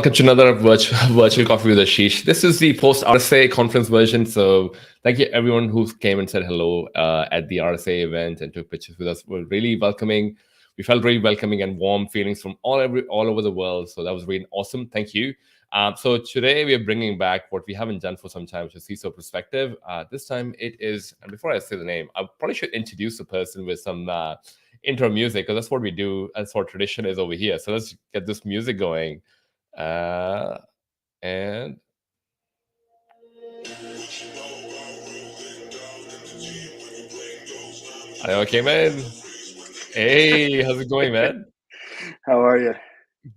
welcome to another virtual coffee with Ashish. This is the post RSA conference version. So thank you everyone who came and said hello at the RSA event and took pictures with us. We're really welcoming. We felt really welcoming and warm feelings from all over the world. So that was really awesome. Thank you. So today we are bringing back what we haven't done for some time, which is CISO Perspective. This time it is, and before I say the name, I probably should introduce the person with some intro music, because that's what we do. That's what tradition is over here. So let's get this music going. And are you okay, man? Hey, how's it going, man? How are you?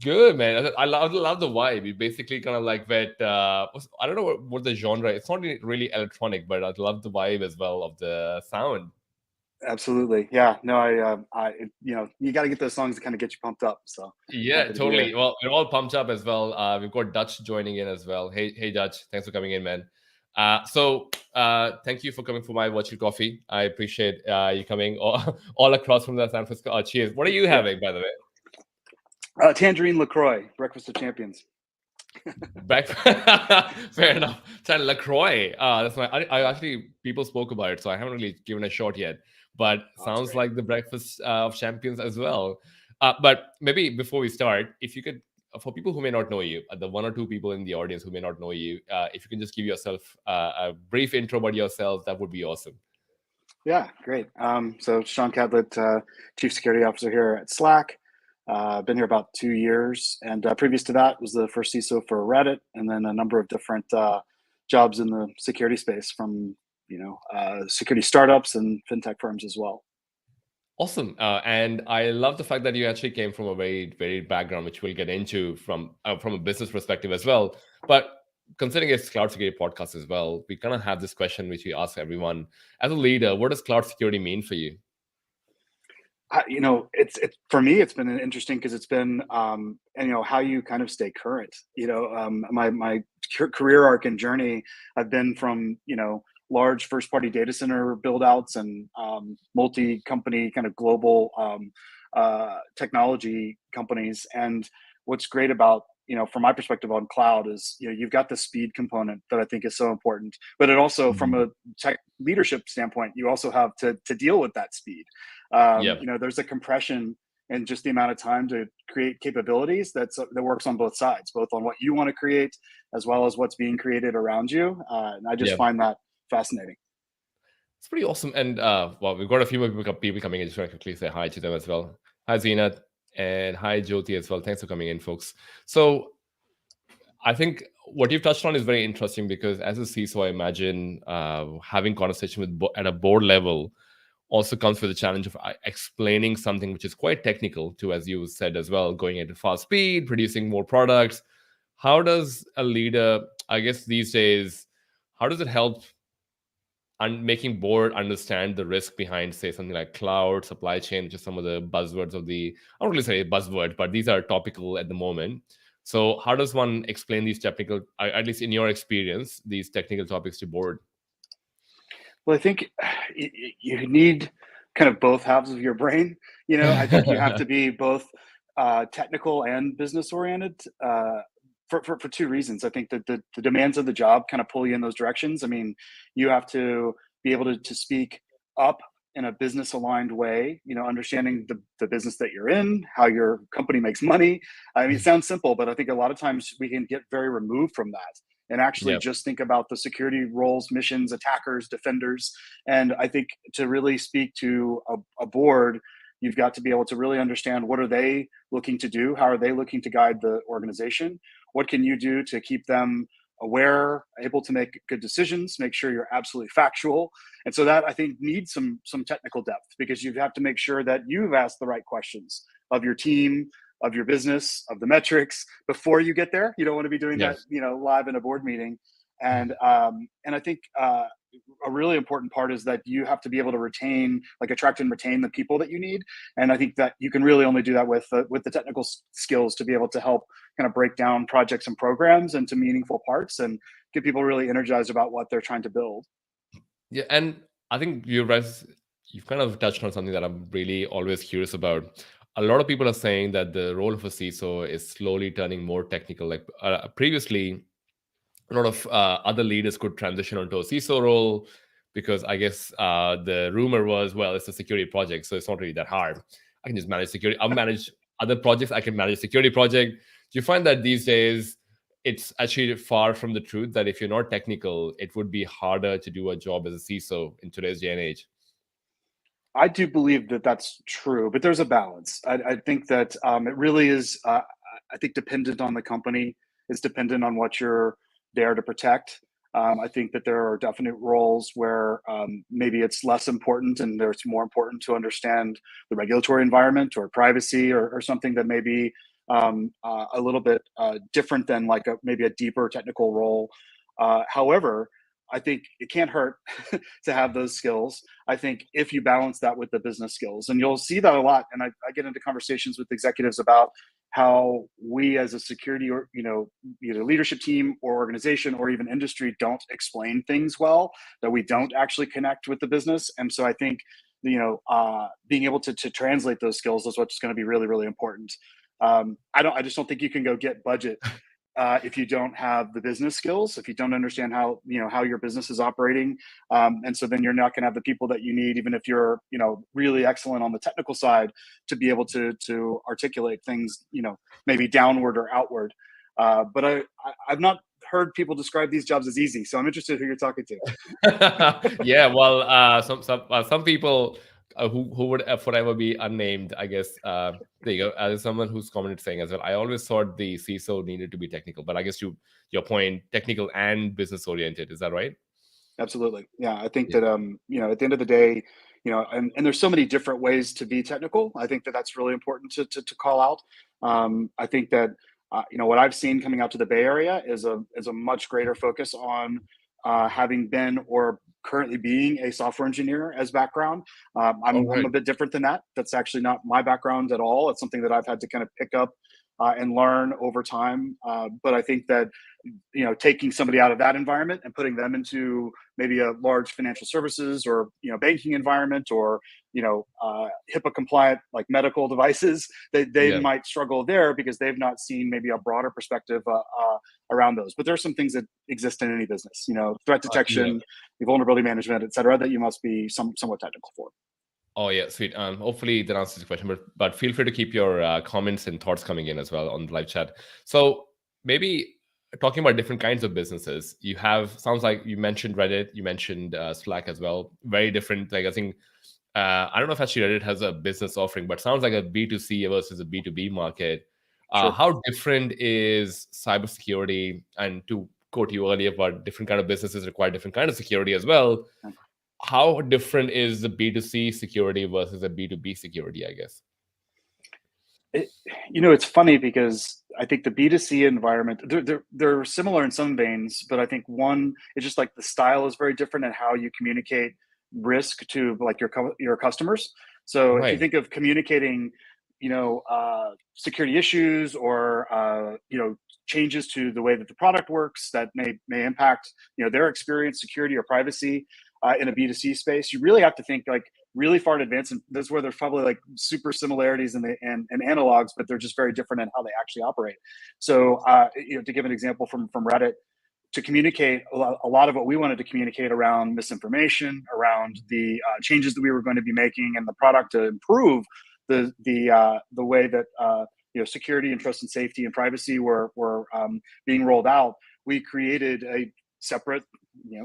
Good, man. I love the vibe. It basically kind of like that. I don't know what the genre. It's not really electronic, but I love the vibe as well of the sound. Absolutely. Yeah. No, you got to get those songs to kind of get you pumped up. So Yeah, happy to be here. totally. Well, we're all pumped up as well. We've got Dutch joining in as well. Hey, Dutch. Thanks for coming in, man. Thank you for coming for my virtual coffee. I appreciate you coming all across from the San Francisco. Cheers. What are you Yeah. having, by the way? Tangerine LaCroix, Breakfast of Champions. Back, fair enough. LaCroix. That's my. I actually people spoke about it, so I haven't really given a shot yet. But sounds like the breakfast of champions as well. But maybe before we start, if you could, for people who may not know you, the one or two people in the audience who may not know you, if you can just give yourself a brief intro about yourself, that would be awesome. Yeah, great. So Sean Catlett, Chief Security Officer here at Slack. Been here about 2 years, and previous to that was the first CISO for Reddit, and then a number of different jobs in the security space, from security startups and fintech firms as well. Awesome. And I love the fact that you actually came from a very varied background, which we'll get into from a business perspective as well. But considering it's cloud security podcast as well, we kind of have this question which we ask everyone. As a leader, what does cloud security mean for you? It's for me, it's been interesting because it's been and how you kind of stay current. My career arc and journey, I've been from large first party data center build outs and multi company kind of global technology companies. And what's great about from my perspective on cloud is you've got the speed component that I think is so important, but it also, from a tech leadership standpoint, you also have to deal with that speed. Yeah. There's a compression and just the amount of time to create capabilities that works on both sides, both on what you want to create as well as what's being created around you. And I just find that fascinating. It's pretty awesome. And well, we've got a few more people coming in. Just want to quickly say hi to them as well. Hi, Zeenat, and hi, Jyoti as well. Thanks for coming in, folks. So I think what you've touched on is very interesting, because as a CISO, I imagine having conversation at a board level also comes with the challenge of explaining something which is quite technical to, as you said as well, going at a fast speed, producing more products. How does a leader, I guess these days, how does it help making board understand the risk behind, say, something like cloud, supply chain, which is some of the buzzwords of the, I don't really say buzzword, but these are topical at the moment. So how does one explain these technical, at least in your experience, these technical topics to board? Well, I think you need kind of both halves of your brain. I think you have to be both technical and business oriented for two reasons. I think that the demands of the job kind of pull you in those directions. I mean, you have to be able to speak up in a business aligned way, understanding the business that you're in, how your company makes money. I mean, it sounds simple, but I think a lot of times we can get very removed from that and actually just think about the security roles, missions, attackers, defenders. And I think to really speak to a board, you've got to be able to really understand, what are they looking to do? How are they looking to guide the organization? What can you do to keep them aware, able to make good decisions, make sure you're absolutely factual? And so that, I think, needs some technical depth, because you have to make sure that you've asked the right questions of your team, of your business, of the metrics before you get there. You don't want to be doing that, live in a board meeting. And I think a really important part is that you have to be able to attract and retain the people that you need. And I think that you can really only do that with the technical skills, to be able to help kind of break down projects and programs into meaningful parts and get people really energized about what they're trying to build. Yeah, and I think you've kind of touched on something that I'm really always curious about. a lot of people are saying that the role of a CISO is slowly turning more technical. Like previously, a lot of other leaders could transition onto a CISO role because I guess the rumor was, well, it's a security project, so it's not really that hard. I can just manage security. I'll manage other projects. I can manage security project. Do you find that these days it's actually far from the truth that if you're not technical, it would be harder to do a job as a CISO in today's day and age? I do believe that that's true, but there's a balance. I think that it really is. I think dependent on the company. It's dependent on what you're there to protect. I think that there are definite roles where maybe it's less important, and it's more important to understand the regulatory environment or privacy or something that may be a little bit different than like maybe a deeper technical role. However, I think it can't hurt to have those skills. I think if you balance that with the business skills, and you'll see that a lot. And I get into conversations with executives about how we as a security or, either leadership team or organization or even industry don't explain things well, that we don't actually connect with the business. And so I think, being able to translate those skills is what's going to be really, really important. I just don't think you can go get budget if you don't have the business skills, if you don't understand how your business is operating, and so then you're not going to have the people that you need, even if you're really excellent on the technical side, to be able to articulate things, maybe downward or outward. But I've not heard people describe these jobs as easy, so I'm interested who you're talking to. Yeah, well, some people who would forever be unnamed, I guess. There you go. As someone who's commented saying as well, I always thought the CISO needed to be technical, but I guess your point, technical and business oriented. Is that right? Absolutely. Yeah. I think Yeah. that, at the end of the day, and there's so many different ways to be technical. I think that that's really important to call out. I think that, what I've seen coming out to the Bay Area is a much greater focus on having been or currently being a software engineer as background. All I'm right. a bit different than that. That's actually not my background at all. It's something that I've had to kind of pick up and learn over time. But I think that taking somebody out of that environment and putting them into maybe a large financial services or banking environment or HIPAA compliant like medical devices, they Yeah. might struggle there because they've not seen maybe a broader perspective around those. But there's some things that exist in any business, threat Yeah. detection, vulnerability management, et cetera, that you must be somewhat technical for. Oh yeah, sweet. Hopefully that answers the question, but feel free to keep your comments and thoughts coming in as well on the live chat. So maybe talking about different kinds of businesses, you have sounds like you mentioned Reddit, you mentioned Slack as well. Very different. Like I think I don't know if actually Reddit has a business offering, but sounds like a B2C versus a B2B market. Sure. How different is cybersecurity? And to quote you earlier, about different kind of businesses require different kind of security as well. How different is the B2C security versus a B2B security, I guess? It's funny because I think the B2C environment, they're similar in some veins, but I think one, it's just like the style is very different and how you communicate risk to like your customers. So if you Right. think of communicating, security issues or changes to the way that the product works that may impact their experience, security or privacy in a B2C space, you really have to think like really far in advance, and that's where there's probably like super similarities and analogs, but they're just very different in how they actually operate. So, to give an example from Reddit, to communicate a lot of what we wanted to communicate around misinformation, around the changes that we were going to be making, and the product to improve the way that security and trust and safety and privacy were being rolled out. We created a separate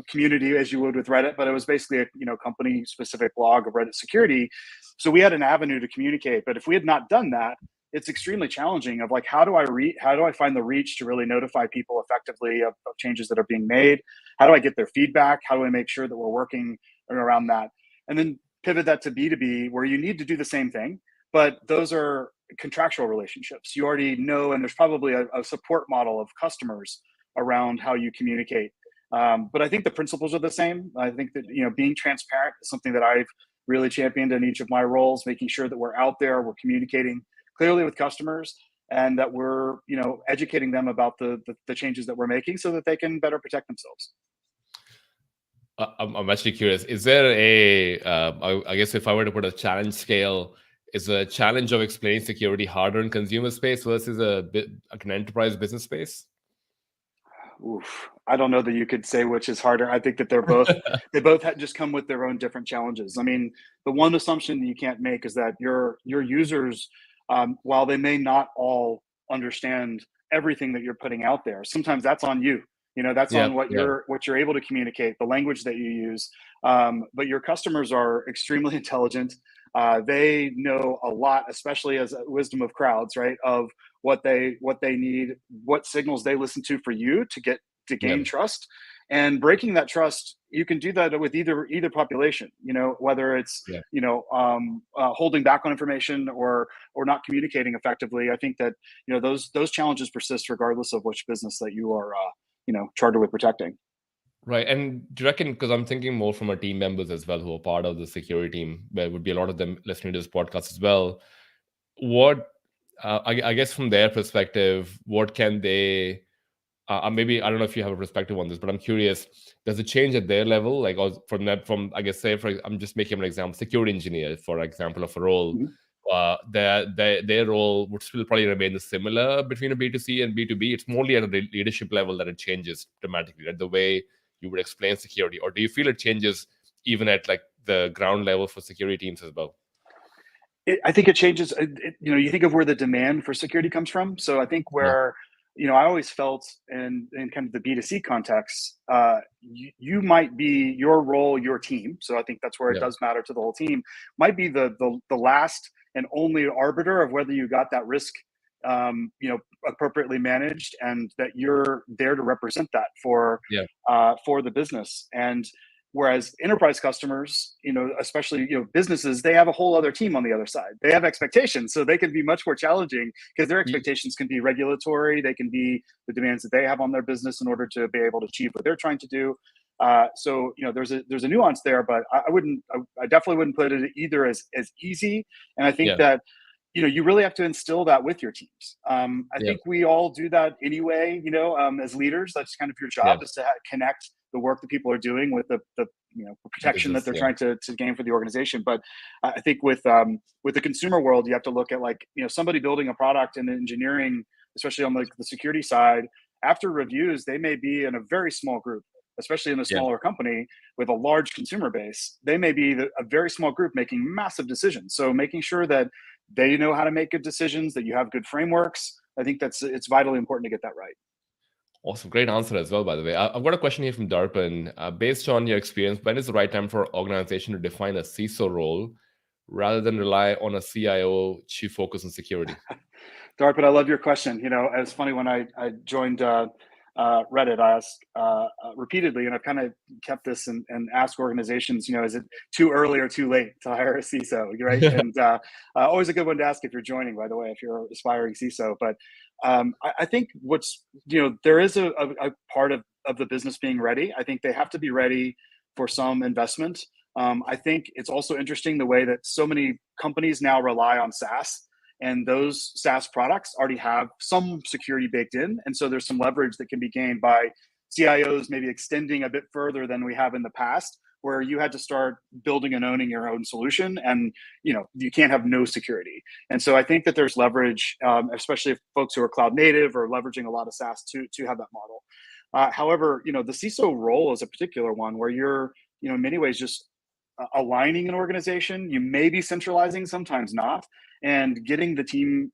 community as you would with Reddit, but it was basically a company specific blog of Reddit security. So we had an avenue to communicate. But if we had not done that, it's extremely challenging of like how do I find the reach to really notify people effectively of changes that are being made? How do I get their feedback? How do I make sure that we're working around that? And then pivot that to B2B where you need to do the same thing, but those are contractual relationships. You already know, and there's probably a support model of customers around how you communicate. But I think the principles are the same. I think that being transparent is something that I've really championed in each of my roles, making sure that we're out there, we're communicating clearly with customers, and that we're educating them about the changes that we're making so that they can better protect themselves. I'm actually curious. Is there I guess if I were to put a challenge scale, is a challenge of explaining security harder in consumer space versus an enterprise business space? Oof. I don't know that you could say which is harder. I think that they both just come with their own different challenges. I mean, the one assumption that you can't make is that your users, while they may not all understand everything that you're putting out there, sometimes that's on you. You know, that's Yeah, on what yeah, you're able to communicate, the language that you use. But your customers are extremely intelligent. They know a lot, especially as a wisdom of crowds, right? Of what they need, what signals they listen to for you to yeah, gain trust. And breaking that trust, you can do that with either population, you know, whether it's yeah. holding back on information or not communicating effectively. I think that, you know, those challenges persist regardless of which business that you are chartered with protecting. Right. And do you reckon, because I'm thinking more from our team members as well who are part of the security team, there would be a lot of them listening to this podcast as well. What, I guess from their perspective, what can they, maybe, I don't know if you have a perspective on this, but I'm curious, does it change at their level? Like, or from that, from, I guess, say, I'm just making an example, security engineer, for example, of a role, Mhm. their role would still probably remain similar between a B2C and B2B. It's mostly at a leadership level that it changes dramatically, right? The way you would explain security, or do you feel it changes even at like the ground level for security teams as well? I think it changes. You think of where the demand for security comes from. So I think Yeah, where, I always felt in kind of the B2C context, you might be your role, your team. So I think that's where it yeah, does matter to the whole team. Might be the last and only arbiter of whether you got that risk, appropriately managed, and that you're there to represent that yeah, for the business. And whereas enterprise customers, especially businesses, they have a whole other team on the other side. They have expectations, so they can be much more challenging because their expectations can be regulatory. They can be the demands that they have on their business in order to be able to achieve what they're trying to do. So there's a nuance there, but I definitely wouldn't put it either as easy. And I think yeah, that you really have to instill that with your teams. I yeah, think we all do that anyway. As leaders, that's kind of your yeah. job, is to connect the work that people are doing with the protection that Business, they're yeah, trying to gain for the organization. But I think with the consumer world, you have to look at, like, somebody building a product in engineering, especially on the security side. After reviews, they may be in a very small group, especially in a yeah. smaller company with a large consumer base. They may be a very small group making massive decisions. So making sure that they know how to make good decisions, that you have good frameworks. I think it's vitally important to get that right. Awesome. Great answer as well, by the way. I've got a question here from Darpan. Based on your experience, when is the right time for an organization to define a CISO role rather than rely on a CIO chief focus on security? Darp, I love your question. It's funny, when I joined Reddit, I asked repeatedly, and I've kind of kept this and asked organizations, is it too early or too late to hire a CISO, right? And always a good one to ask if you're joining, by the way, if you're an aspiring CISO. But I think there is a part of the business being ready. I think they have to be ready for some investment. I think it's also interesting the way that so many companies now rely on SaaS, and those SaaS products already have some security baked in. And so there's some leverage that can be gained by CIOs maybe extending a bit further than we have in the past, where you had to start building and owning your own solution, and you can't have no security. And so I think that there's leverage, especially if folks who are cloud native or leveraging a lot of SaaS to have that model. However, the CISO role is a particular one where you're, in many ways, just aligning an organization. You may be centralizing, sometimes not, and getting the team,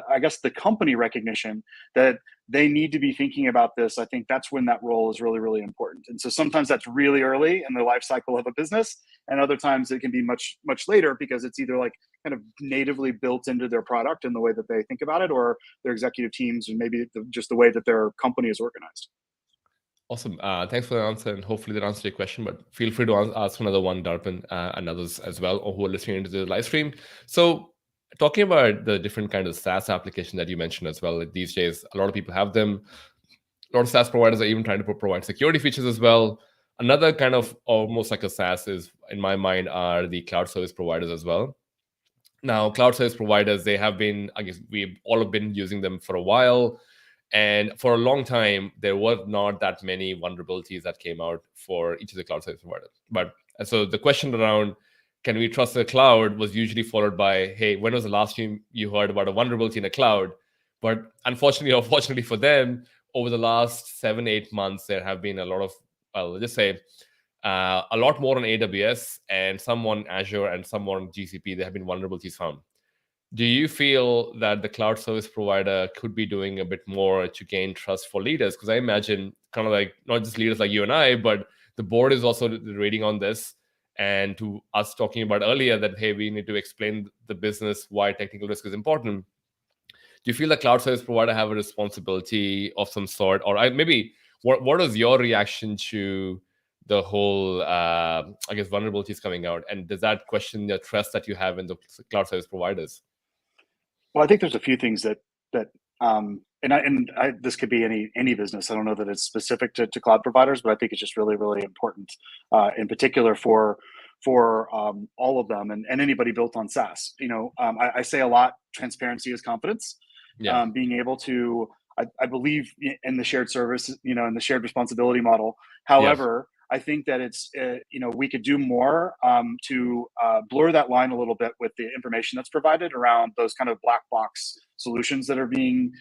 I guess, the company recognition that they need to be thinking about this. I think that's when that role is really, really important. And so sometimes that's really early in the life cycle of a business, and other times it can be much, much later, because it's either like kind of natively built into their product and the way that they think about it, or their executive teams, and maybe just the way that their company is organized. Awesome. Thanks for the answer, and hopefully that answered your question. But feel free to ask another one, Darpan, and others as well, or who are listening into the live stream. So, talking about the different kind of SaaS application that you mentioned as well, like these days, a lot of people have them. A lot of SaaS providers are even trying to provide security features as well. Another kind of almost like a SaaS is, in my mind, are the cloud service providers as well. Now, cloud service providers, they have been, I guess, we all have been using them for a while. And for a long time, there were not that many vulnerabilities that came out for each of the cloud service providers. But so the question around, can we trust the cloud, was usually followed by, hey, when was the last time you heard about a vulnerability in a cloud? But unfortunately or fortunately for them, over the last 7-8 months, there have been a lot of, well, let's just say, a lot more on AWS and some on Azure and some on GCP. There have been vulnerabilities found. Do you feel that the cloud service provider could be doing a bit more to gain trust for leaders? Because I imagine kind of like not just leaders like you and I, but the board is also reading on this. And to us talking about earlier that, hey, we need to explain the business why technical risk is important. Do you feel the cloud service provider have a responsibility of some sort? Or maybe what is your reaction to the whole, I guess, vulnerabilities coming out? And does that question the trust that you have in the cloud service providers? Well, I think there's a few things that this could be any business. I don't know that it's specific to cloud providers, but I think it's just really, really important, in particular for all of them and anybody built on SaaS. I say a lot: transparency is confidence. Yeah. Being able to, I believe in the shared service, in the shared responsibility model. However, I think that it's, we could do more to blur that line a little bit with the information that's provided around those kind of black box solutions that are being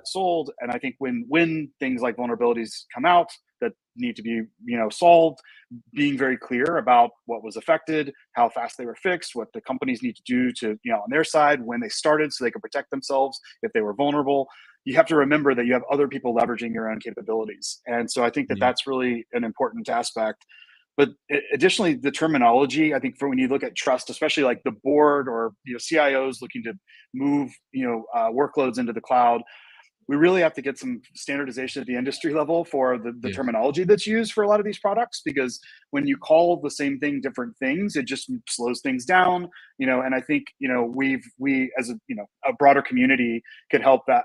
sold. And I think when things like vulnerabilities come out that need to be, solved, being very clear about what was affected, how fast they were fixed, what the companies need to do to, on their side, when they started, so they could protect themselves if they were vulnerable. You have to remember that you have other people leveraging your own capabilities. And so I think that that's really an important aspect. But additionally, the terminology, I think, for when you look at trust, especially like the board or CIOs looking to move workloads into the cloud, we really have to get some standardization at the industry level for the terminology that's used for a lot of these products, because when you call the same thing different things, it just slows things down. And I think we as a broader community could help that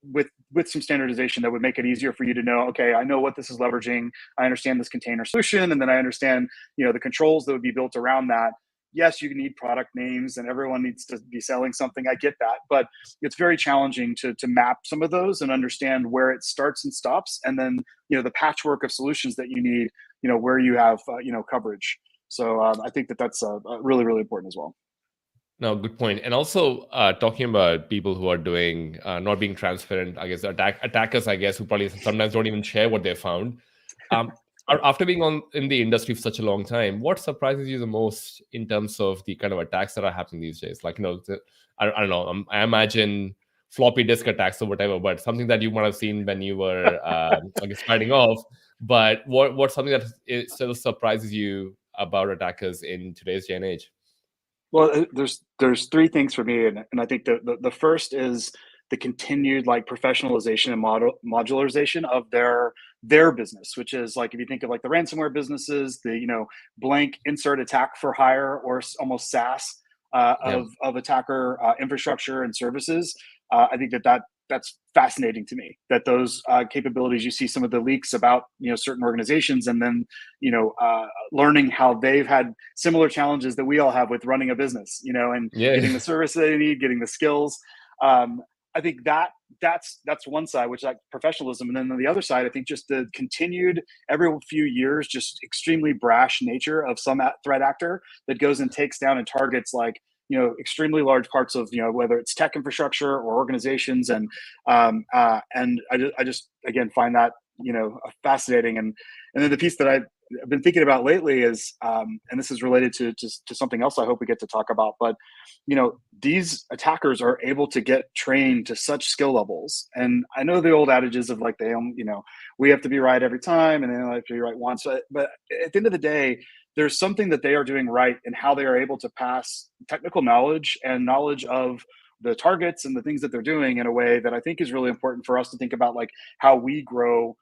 with some standardization that would make it easier for you to know, okay, I know what this is leveraging, I understand this container solution, and then I understand the controls that would be built around that. Yes, you need product names and everyone needs to be selling something. I get that, but it's very challenging to map some of those and understand where it starts and stops, and then the patchwork of solutions that you need, where you have coverage. So I think that's really, really important as well. No, good point. And also talking about people who are doing not being transparent, I guess attackers, I guess, who probably sometimes don't even share what they found. After being in the industry for such a long time, what surprises you the most in terms of the kind of attacks that are happening these days? Like, I don't know. I imagine floppy disk attacks or whatever, but something that you might have seen when you were, I guess, starting off. But what's something that still surprises you about attackers in today's day and age? Well, there's three things for me, and I think the first is the continued professionalization and modularization of their business, which is like, if you think of like the ransomware businesses, the blank insert attack for hire, or almost SaaS of attacker infrastructure and services. I think that's fascinating to me, that those capabilities, you see some of the leaks about certain organizations, and then learning how they've had similar challenges that we all have with running a business, and getting the service they need, getting the skills. I think that's one side, which is like professionalism. And then on the other side, I think just the continued, every few years, just extremely brash nature of some threat actor that goes and takes down and targets extremely large parts of whether it's tech infrastructure or organizations. And I just again find that fascinating. And then the piece that I've been thinking about lately is, and this is related to something else I hope we get to talk about, but these attackers are able to get trained to such skill levels. And I know the old adages of like, we have to be right every time, and they only have to be right once. But at the end of the day, there's something that they are doing right in how they are able to pass technical knowledge and knowledge of the targets and the things that they're doing in a way that I think is really important for us to think about, like how we grow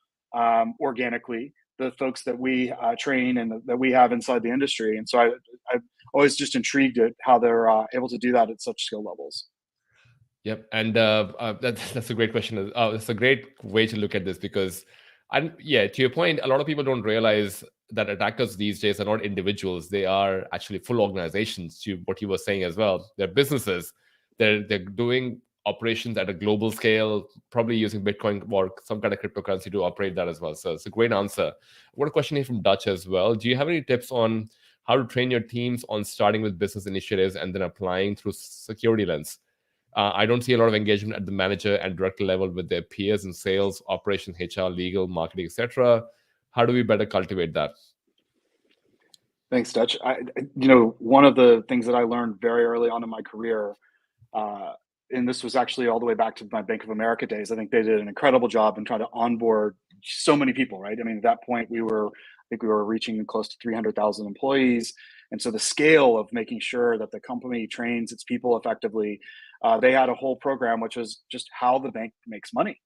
organically the folks that we train and that we have inside the industry. And so I'm always just intrigued at how they're able to do that at such skill levels. Yep, and that's a great question. It's a great way to look at this, because, and yeah, to your point, a lot of people don't realize that attackers these days are not individuals; they are actually full organizations. To what you were saying as well, they're businesses. They're doing operations at a global scale, probably using Bitcoin or some kind of cryptocurrency to operate that as well. So it's a great answer. I've got a question here from Dutch as well. Do you have any tips on how to train your teams on starting with business initiatives and then applying through security lens. I don't see a lot of engagement at the manager and director level with their peers in sales, operations, HR, legal, marketing, etc. How do we better cultivate that? Thanks, Dutch. One of the things that I learned very early on in my career, and this was actually all the way back to my Bank of America days. I think they did an incredible job in trying to onboard so many people, right? I mean, at that point, I think we were reaching close to 300,000 employees. And so the scale of making sure that the company trains its people effectively, they had a whole program, which was just how the bank makes money.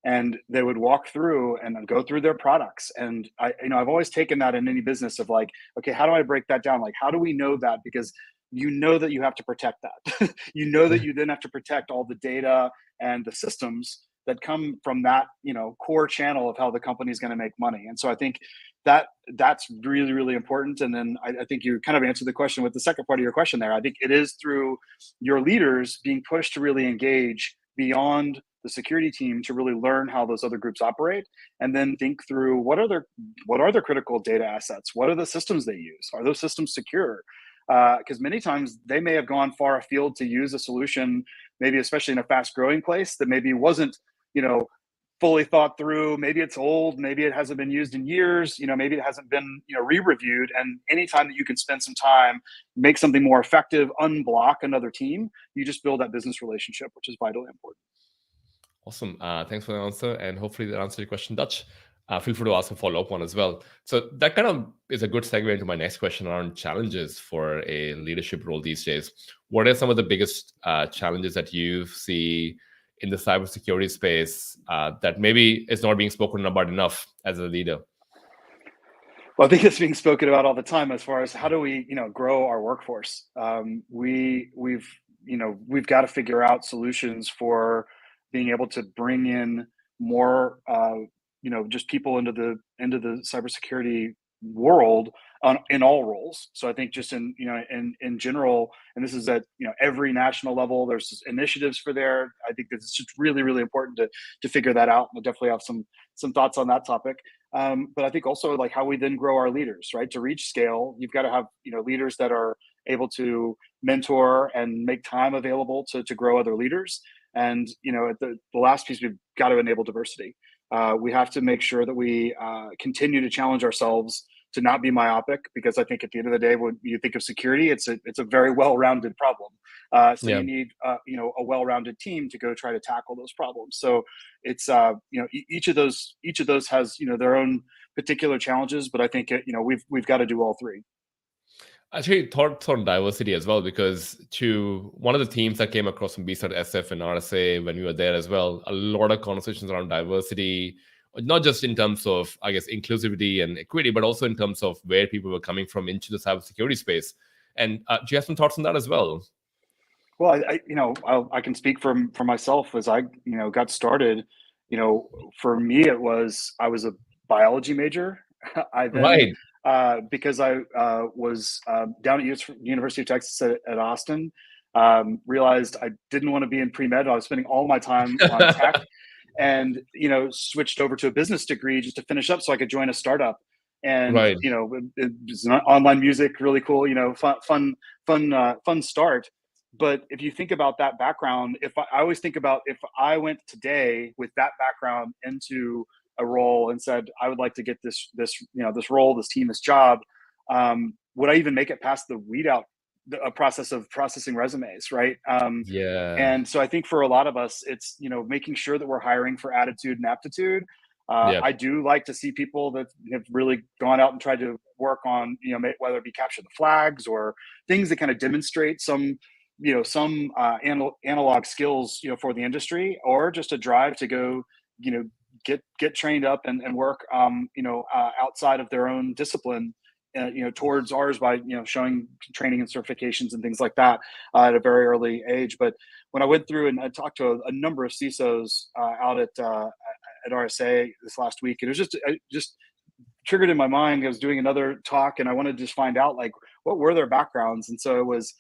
And they would walk through and go through their products. And I've always taken that in any business of like, okay, how do I break that down? Like, how do we know that? Because you know that you have to protect that. You know that you then have to protect all the data and the systems that come from that, core channel of how the company is going to make money. And so I think that's really, really important. And then I think you kind of answered the question with the second part of your question there. I think it is through your leaders being pushed to really engage beyond the security team to really learn how those other groups operate, and then think through what are their critical data assets, what are the systems they use, are those systems secure? Because many times they may have gone far afield to use a solution, maybe especially in a fast growing place that maybe wasn't fully thought through. Maybe it's old, maybe it hasn't been used in years, maybe it hasn't been re-reviewed. And anytime that you can spend some time, make something more effective, unblock another team, you just build that business relationship, which is vitally important. Awesome. Thanks for the answer. And hopefully that answered your question, Dutch. Feel free to ask a follow-up one as well. So that kind of is a good segue into my next question around challenges for a leadership role these days. What are some of the biggest challenges that you see in the cybersecurity space that maybe is not being spoken about enough as a leader? Well, I think it's being spoken about all the time as far as how do we, grow our workforce. We've got to figure out solutions for being able to bring in more, just people into the cybersecurity world in all roles. So I think just in general, and this is at every national level, there's initiatives for there. I think that it's just really, really important to figure that out. We'll definitely have some thoughts on that topic. But I think also like how we then grow our leaders, right? To reach scale, you've got to have leaders that are able to mentor and make time available to grow other leaders. And at the last piece, we've got to enable diversity. We have to make sure that we continue to challenge ourselves to not be myopic, because I think at the end of the day, when you think of security, it's a very well-rounded problem. You need a well-rounded team to go try to tackle those problems. So it's each of those has their own particular challenges, but I think we've got to do all three. Actually, thoughts on diversity as well, because to one of the themes that came across from BSAT SF and RSA when we were there as well, a lot of conversations around diversity, not just in terms of, I guess, inclusivity and equity, but also in terms of where people were coming from into the cybersecurity space. And do you have some thoughts on that as well? Well, I can speak for myself as I got started. For me, I was a biology major. I then, Right. because I was down at University of Texas at Austin, realized I didn't want to be in pre-med. I was spending all my time on tech, and switched over to a business degree just to finish up so I could join a startup. And Right. it was online music, really cool. Fun start. But if you think about that background, I always think about if I went today with that background into a role and said I would like to get this role, this team, this job, would I even make it past the weed out a process of processing resumes, right? Yeah. And so I think for a lot of us, it's making sure that we're hiring for attitude and aptitude. Yeah. I do like to see people that have really gone out and tried to work on whether it be capture the flags or things that kind of demonstrate some analog skills for the industry, or just a drive to go get trained up and work outside of their own discipline towards ours by showing training and certifications and things like that at a very early age. But when I went through and I talked to a number of CISOs out at RSA this last week, it was just triggered in my mind. I was doing another talk and I wanted to just find out like what were their backgrounds. And so it was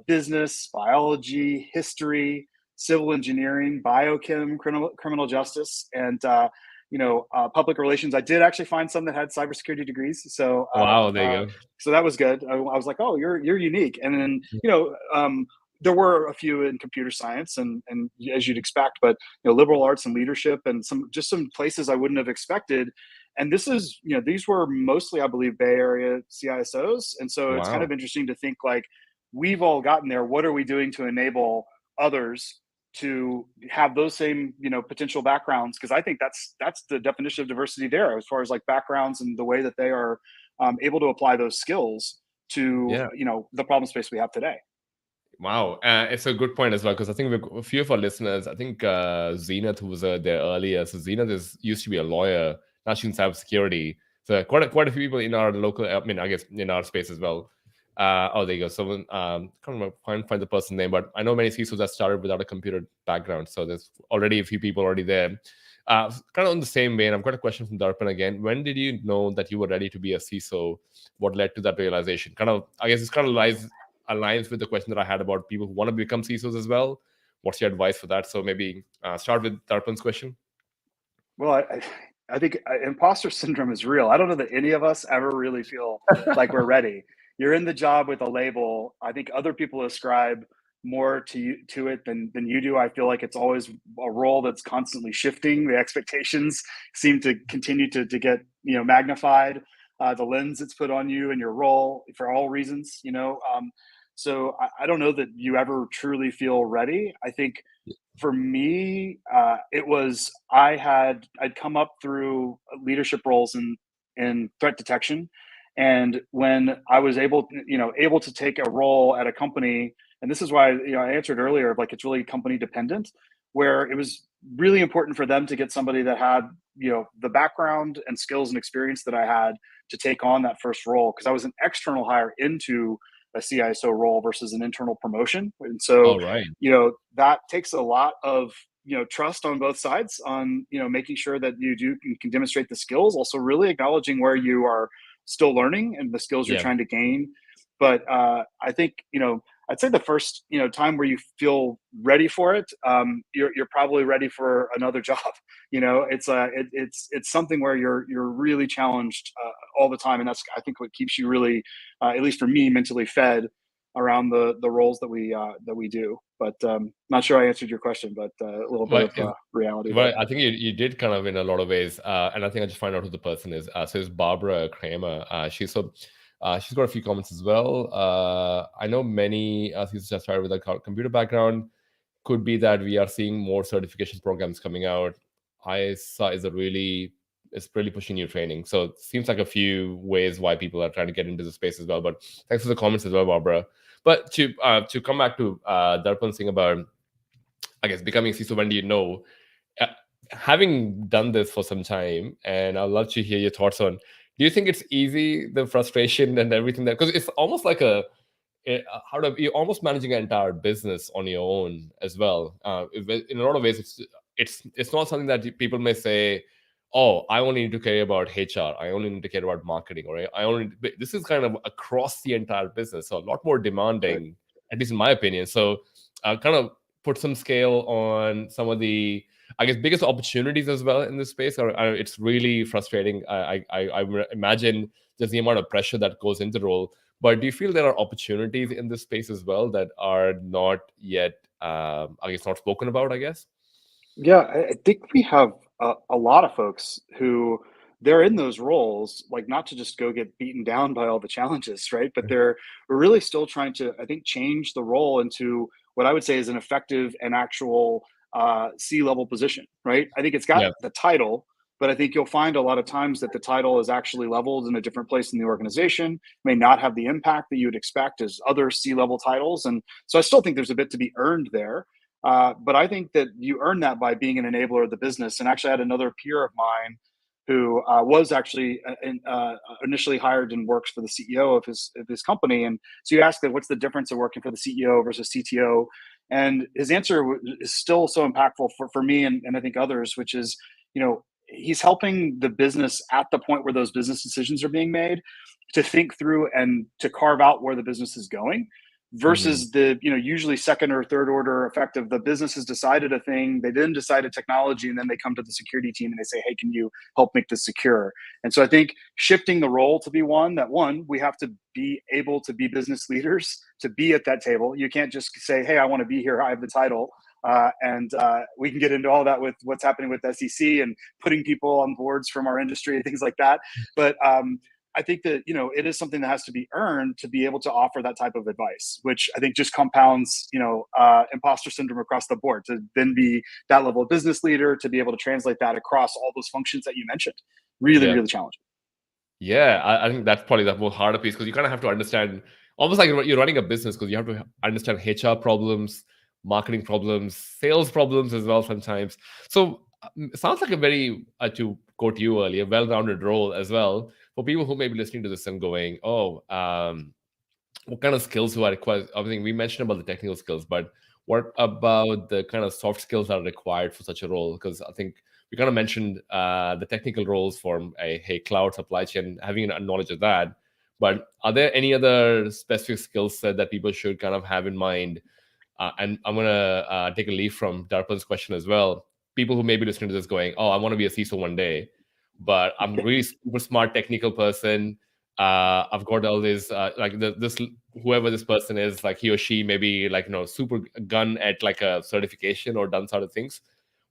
business, biology, history, civil engineering, biochem, criminal justice. And public relations. I did actually find some that had cybersecurity degrees, so Wow, there you so that was good. I was like, oh, you're unique. And then there were a few in computer science and as you'd expect, but liberal arts and leadership and some places I wouldn't have expected. And these were mostly, I believe, Bay Area CISOs. And so go. it's kind Wow. of interesting to think like we've all gotten there. What are we doing to enable others to have those same potential backgrounds? Because I think that's the definition of diversity there, as far as like backgrounds and the way that they are able to apply those skills to Yeah. the problem space we have today. Wow, it's a good point as well because I think a few of our listeners, I think Zenith, who was there earlier, so Zenith used to be a lawyer, now she's in cybersecurity. So quite a few people in our local, I mean, I guess in our space as well. Oh, there you go. Someone can't remember, find the person's name, but I know many CISOs that started without a computer background, so there's already a few people already there. Kind of on the same vein, I've got a question from Darpan again. When did you know that you were ready to be a CISO? What led to that realization? Kind of, I guess, it's kind of aligns with the question that I had about people who want to become CISOs as well. What's your advice for that? So maybe start with Darpan's question. Well, I think imposter syndrome is real. I don't know that any of us ever really feel like we're ready. You're in the job with a label. I think other people ascribe more to it than you do. I feel like it's always a role that's constantly shifting. The expectations seem to continue to get magnified. The lens that's put on you and your role for all reasons. So I don't know that you ever truly feel ready. I think for me, it was I'd come up through leadership roles in threat detection, and when I was able to take a role at a company, and this is why I answered earlier, like it's really company dependent, where it was really important for them to get somebody that had the background and skills and experience that I had to take on that first role, because I was an external hire into a CISO role versus an internal promotion. And so, All right. that takes a lot of, trust on both sides on, making sure that you can demonstrate the skills, also really acknowledging where you are still learning and the skills you're Yeah. trying to gain. But I think, I'd say the first, time where you feel ready for it, you're probably ready for another job. It's something where you're really challenged all the time, and that's I think what keeps you really, at least for me, mentally fed around the roles that we do. But not sure I answered your question, but a little bit Well, of reality there. well, I think you did kind of in a lot of ways, and I think I just find out who the person is. So it's Barbara Kramer. She's got a few comments as well. I know many CISOs just started with a computer background. Could be that we are seeing more certification programs coming out. ISA is it's really pushing new training. So it seems like a few ways why people are trying to get into the space as well. But thanks for the comments as well, Barbara. But to come back to Darpan's thing about, I guess, becoming CISO, when do you know? Uh, Having done this for some time, and I'd love to hear your thoughts on, do you think it's easy, the frustration and everything that, because it's almost like you're almost managing an entire business on your own as well. In a lot of ways, it's not something that people may say, oh, I only need to care about HR, I only need to care about marketing, or this is kind of across the entire business, so a lot more Right. demanding, at least in my opinion. So kind of put some scale on some of the, I guess, biggest opportunities as well in this space. Or it's really frustrating. I imagine just the amount of pressure that goes into the role. But do you feel there are opportunities in this space as well that are not yet, I guess, not spoken about, I guess? Yeah, I think we have a lot of folks who they're in those roles, like not to just go get beaten down by all the challenges, right? But we're really still trying to, I think, change the role into what I would say is an effective and actual C-level position, right? I think it's got Yeah. the title, but I think you'll find a lot of times that the title is actually leveled in a different place in the organization, may not have the impact that you would expect as other C-level titles. And so I still think there's a bit to be earned there. But I think that you earn that by being an enabler of the business. And actually, I had another peer of mine who was actually initially hired and works for the CEO of his company. And so you ask that, what's the difference of working for the CEO versus CTO? And his answer is still so impactful for me and I think others, which is, he's helping the business at the point where those business decisions are being made to think through and to carve out where the business is going. versus the, usually second or third order effect of the business has decided a thing, they then decide a technology, and then they come to the security team and they say, hey, can you help make this secure? And so I think shifting the role to be one, we have to be able to be business leaders, to be at that table. You can't just say, hey, I want to be here, I have the title. And we can get into all that with what's happening with SEC and putting people on boards from our industry and things like that. But I think that, it is something that has to be earned to be able to offer that type of advice, which I think just compounds, imposter syndrome across the board, to then be that level of business leader, to be able to translate that across all those functions that you mentioned. Really, really challenging. Yeah, I think that's probably the more harder piece, because you kind of have to understand, almost like you're running a business, because you have to understand HR problems, marketing problems, sales problems as well sometimes. So it sounds like a very, to quote you earlier, well-rounded role as well for people who may be listening to this and going, oh, what kind of skills do I require? I think we mentioned about the technical skills, but what about the kind of soft skills that are required for such a role? Because I think we kind of mentioned the technical roles for a cloud supply chain, having a knowledge of that. But are there any other specific skill set that people should kind of have in mind? And I'm going to take a leaf from Darpan's question as well. People who may be listening to this going, oh, I want to be a CISO one day, but I'm really super smart technical person. I've got all this, this whoever this person is, like he or she maybe super gun at like a certification or done sort of things.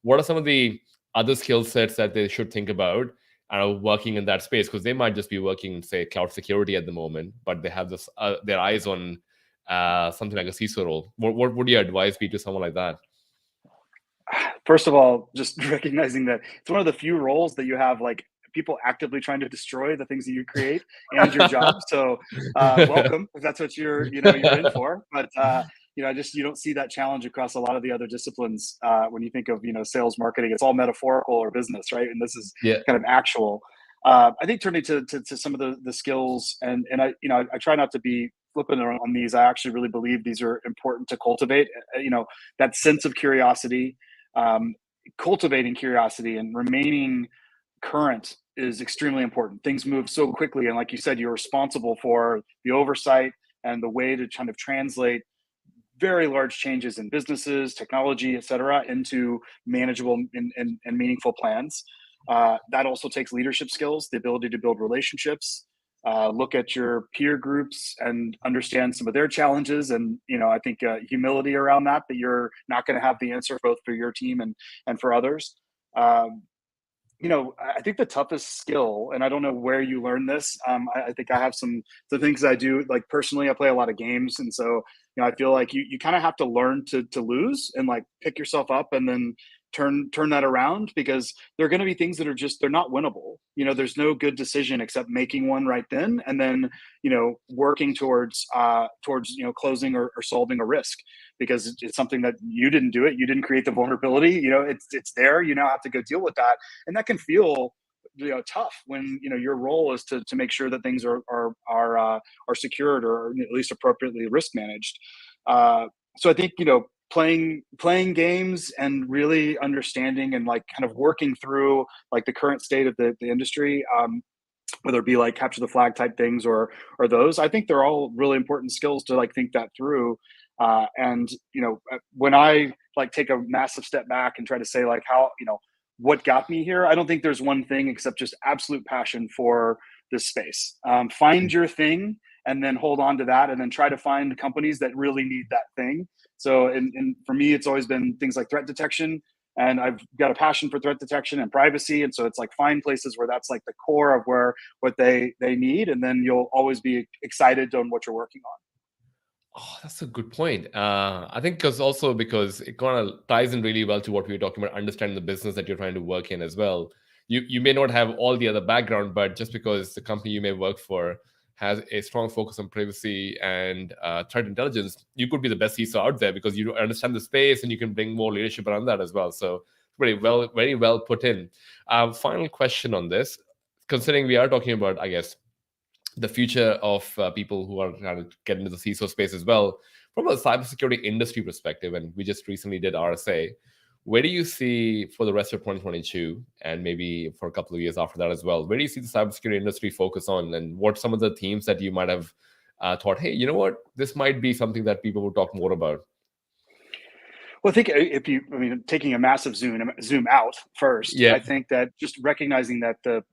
What are some of the other skill sets that they should think about and are working in that space? Because they might just be working in, say, cloud security at the moment, but they have this their eyes on something like a CISO role. What would your advice be to someone like that? First of all, just recognizing that it's one of the few roles that you have like people actively trying to destroy the things that you create and your job. So welcome, if that's what you're in for. But you don't see that challenge across a lot of the other disciplines. When you think of sales, marketing, it's all metaphorical or business, right? And this is kind of actual. I think turning to some of the skills, and I try not to be flippant on these. I actually really believe these are important to cultivate. That sense of curiosity, cultivating curiosity and remaining current is extremely important. Things move so quickly, and like you said, you're responsible for the oversight and the way to kind of translate very large changes in businesses, technology, et cetera, into manageable and meaningful plans. That also takes leadership skills, the ability to build relationships, look at your peer groups and understand some of their challenges. And, I think humility around that you're not going to have the answer both for your team and for others. I think the toughest skill, and I don't know where you learn this. I think I have the things I do, like personally, I play a lot of games. And so, I feel like you kind of have to learn to lose and like pick yourself up and then turn that around, because there are going to be things that are they're not winnable. There's no good decision except making one right then, and then, working towards closing or solving a risk, because it's something that you didn't do it. You didn't create the vulnerability. It's there. You now have to go deal with that. And that can feel tough when your role is to make sure that things are secured, or at least appropriately risk managed. So I think playing games and really understanding and like kind of working through like the current state of the industry, whether it be like capture the flag type things or those, I think they're all really important skills to like think that through. And when I like take a massive step back and try to say like how what got me here, I don't think there's one thing except just absolute passion for this space. Find your thing and then hold on to that, and then try to find companies that really need that thing. So, and for me, it's always been things like threat detection, and I've got a passion for threat detection and privacy. And so it's like find places where that's like the core of what they need, and then you'll always be excited on what you're working on. Oh, that's a good point. I think because it kind of ties in really well to what we were talking about, understanding the business that you're trying to work in as well. You may not have all the other background, but just because the company you may work for has a strong focus on privacy and threat intelligence, you could be the best CISO out there because you understand the space and you can bring more leadership around that as well. So very well put in. Final question on this, considering we are talking about, I guess, the future of people who are trying to get into the CISO space as well, from a cybersecurity industry perspective, and we just recently did RSA, where do you see for the rest of 2022 and maybe for a couple of years after that as well, where do you see the cybersecurity industry focus on, and what some of the themes that you might have thought, hey, you know what, this might be something that people would talk more about? Well, I think taking a massive zoom out first, Yeah. I think that just recognizing that the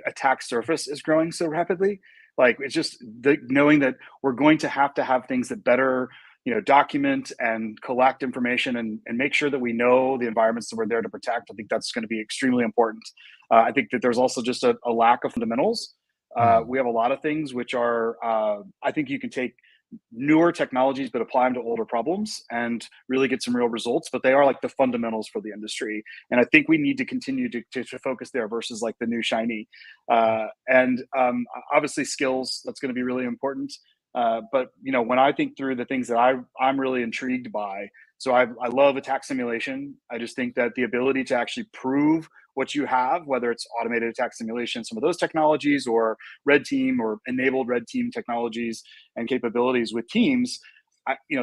attack surface is growing so rapidly, like it's just knowing that we're going to have things that better, document and collect information and make sure that we know the environments that we're there to protect. I think that's going to be extremely important. I think that there's also just a lack of fundamentals. Hmm. We have a lot of things which are, I think you can take newer technologies but apply them to older problems and really get some real results, but they are like the fundamentals for the industry, and I think we need to continue to focus there versus like the new shiny. And Obviously skills, that's going to be really important. But when I think through the things that I'm really intrigued by, so I love attack simulation. I just think that the ability to actually prove what you have, whether it's automated attack simulation, some of those technologies, or red team or enabled red team technologies and capabilities with teams,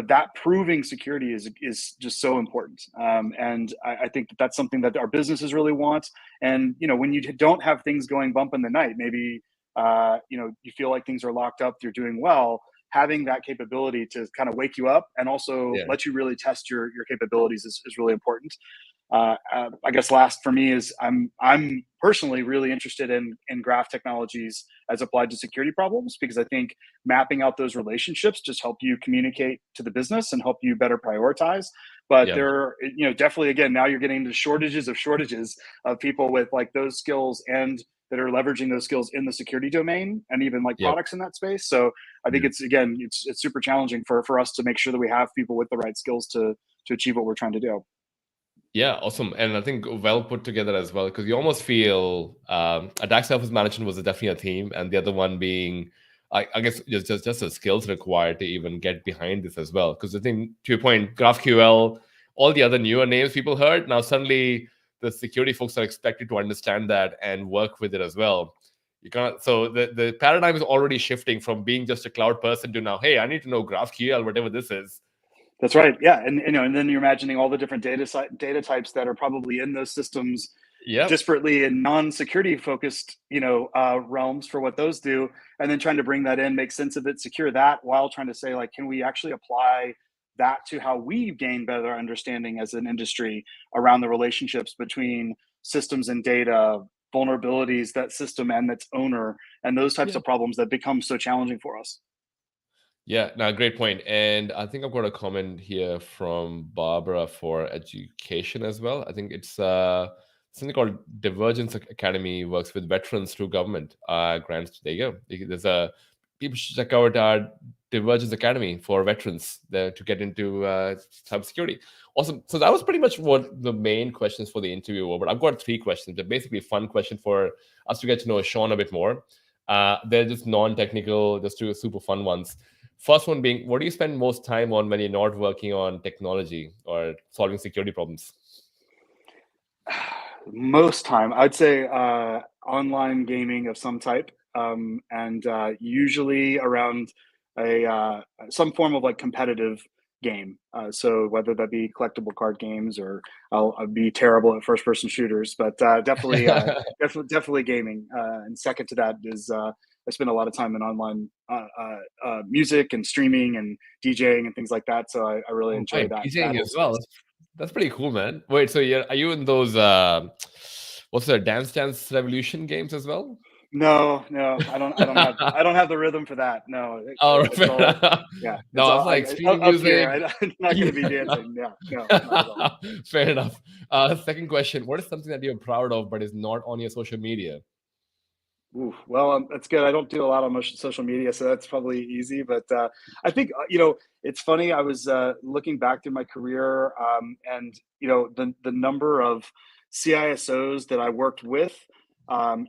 that proving security is just so important. And I think that that's something that our businesses really want. And when you don't have things going bump in the night, maybe you feel like things are locked up, you're doing well. Having that capability to kind of wake you up and also Yeah. let you really test your capabilities is really important. I guess last for me is I'm personally really interested in graph technologies as applied to security problems, because I think mapping out those relationships just help you communicate to the business and help you better prioritize. But Yeah. there are, definitely, again, now you're getting into shortages of people with like those skills and that are leveraging those skills in the security domain and even like Yeah. products in that space. So I think it's super challenging for us to make sure that we have people with the right skills to achieve what we're trying to do. Yeah, awesome. And I think well put together as well, because you almost feel attack surface management was definitely a theme, and the other one being, I guess, just the skills required to even get behind this as well. Because I think, to your point, GraphQL, all the other newer names people heard, now suddenly the security folks are expected to understand that and work with it as well. You can't. So the paradigm is already shifting from being just a cloud person to now, hey, I need to know GraphQL, whatever this is. That's right. Yeah, and then you're imagining all the different data types that are probably in those systems Yep. disparately in non-security focused, realms for what those do, and then trying to bring that in, make sense of it, secure that, while trying to say like, can we actually apply that to how we gain better understanding as an industry around the relationships between systems and data, vulnerabilities, that system and its owner, and those types Yeah. of problems that become so challenging for us. Yeah, no, great point. And I think I've got a comment here from Barbara for education as well. I think it's something called Divergence Academy, works with veterans through government grants. There you go. There's a people should check out Divergence Academy for veterans there to get into cybersecurity. Awesome. So that was pretty much what the main questions for the interview were. But I've got three questions. They're basically a fun question for us to get to know Sean a bit more. They're just non-technical, just two super fun ones. First one being, what do you spend most time on when you're not working on technology or solving security problems? Most time, I'd say online gaming of some type, and usually around a some form of like competitive game. So whether that be collectible card games, or I'll be terrible at first person shooters, but definitely gaming. And second to that is I spend a lot of time in online music and streaming and DJing and things like that. So I really Oh, enjoy right, that DJing whole as well. space. That's pretty cool, man. Wait, so are you in those what's the Dance Revolution games as well? No, no, I don't have the rhythm for that. No, Oh, right, it's fair all, enough. yeah, No, it's I all was like streaming up here. music. I'm not going to be Yeah. dancing. Yeah, no, not at all. Fair enough. Second question: what is something that you're proud of but is not on your social media? Oof, well, that's good. I don't do a lot on social media, so that's probably easy. But I think it's funny. I was looking back through my career, and the number of CISOs that I worked with.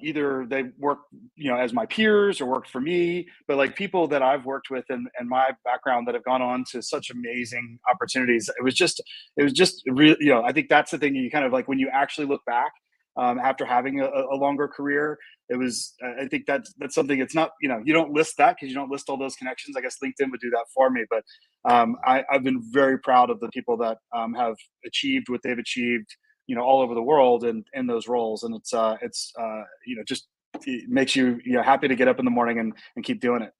Either they worked, as my peers or worked for me, but like people that I've worked with and my background that have gone on to such amazing opportunities. It was just really, I think that's the thing. You kind of like when you actually look back after having a longer career, it was, I think that's something. It's not, you don't list that because you don't list all those connections. I guess LinkedIn would do that for me, but I've been very proud of the people that have achieved what they've achieved, all over the world and in those roles. And it's just, it makes you, happy to get up in the morning and keep doing it.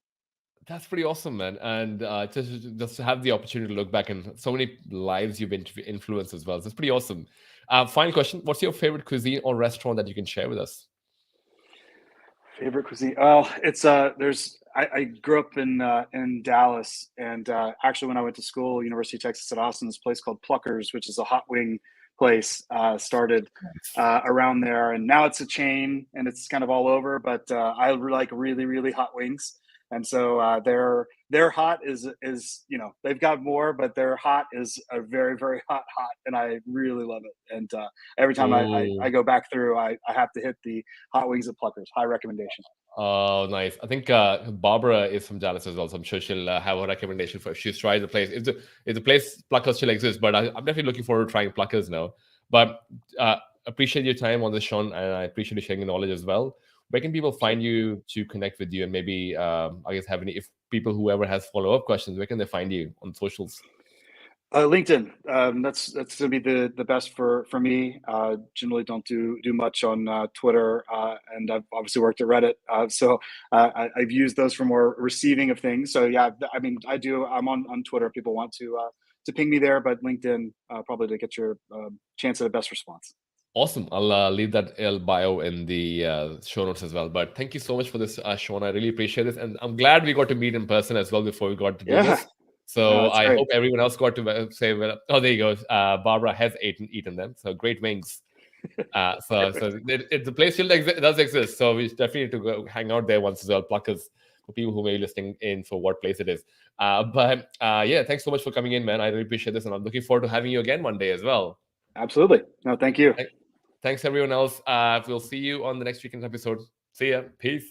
That's pretty awesome, man. And just to have the opportunity to look back and so many lives you've been influenced as well. So it's pretty awesome. Final question: what's your favorite cuisine or restaurant that you can share with us? Favorite cuisine? Oh, it's there's I grew up in Dallas, and actually when I went to school, University of Texas at Austin, this place called Pluckers, which is a hot wing place, started around there, and now it's a chain and it's kind of all over. But I like really really hot wings, and so their hot is they've got more, but their hot is a very very hot, and I really love it. And every time I Oh, go back through, I have to hit the hot wings at Pluckers. High recommendation. oh, nice. I think Barbara is from Dallas as well, so I'm sure she'll have a recommendation for if she's tried the place. If the place Pluckers still exists, but I'm definitely looking forward to trying Pluckers now. But uh, appreciate your time on this, Sean, and I appreciate you sharing the knowledge as well. Where can people Sure. find you to connect with you, and maybe I guess have any if people whoever has follow up questions, where can they find you on socials? LinkedIn. That's going to be the best for me. Generally, don't do much on Twitter, and I've obviously worked at Reddit, so I've used those for more receiving of things. So yeah, I mean, I do. I'm on Twitter. If people want to ping me there, but LinkedIn probably to get your chance at a best response. Awesome. I'll leave that bio in the show notes as well. But thank you so much for this, Sean. I really appreciate this. And I'm glad we got to meet in person as well before we got to do Yeah, this. So that's I great. hope everyone else got to say, well, oh, there you go. Barbara has eaten them. So great wings. The place still does exist. So we definitely need to go hang out there once as well. Pluckers for people who may be listening in for what place it is. But yeah, thanks so much for coming in, man. I really appreciate this. And I'm looking forward to having you again one day as well. Absolutely. No, thank you. Thanks, everyone else. We'll see you on the next weekend's episode. See ya. Peace.